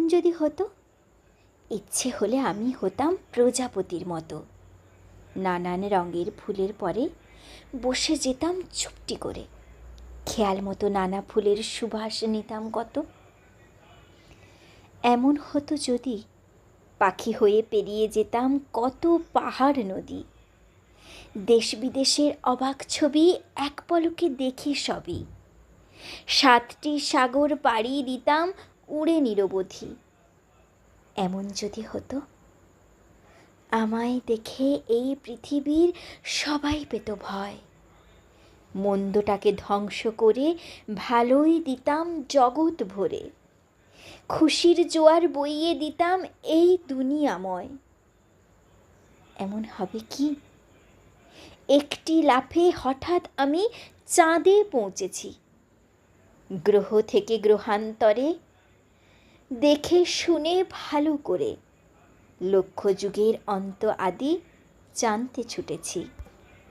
যদি হতো, ইচ্ছে হলে আমি হতাম প্রজাপতির মতো। নানান রঙের ফুলের পরে বসে যেতাম চুপটি করে, খেয়াল মতো নানা ফুলের সুবাস নিতাম কত। এমন হতো যদি পাখি হয়ে পেরিয়ে যেতাম কত পাহাড় নদী, দেশ বিদেশের অবাক ছবি এক পলকে দেখে সবই। 7টি সাগর পাড়ি দিতাম উড়ে নিরবধি। এমন যদি হতো, আমায় দেখে এই পৃথিবীর সবাই পেত ভয়। মন্দটাকে ধ্বংস করে ভালোই দিতাম জগৎ ভরে। খুশির জোয়ার বইয়ে দিতাম এই দুনিয়াময়। এমন হবে কি, একটি লাফে হঠাৎ আমি চাঁদে পৌঁছেছি। গ্রহ থেকে গ্রহান্তরে দেখে শুনে ভালো করে লক্ষ যুগের অন্ত আদি জানতে ছুটেছি।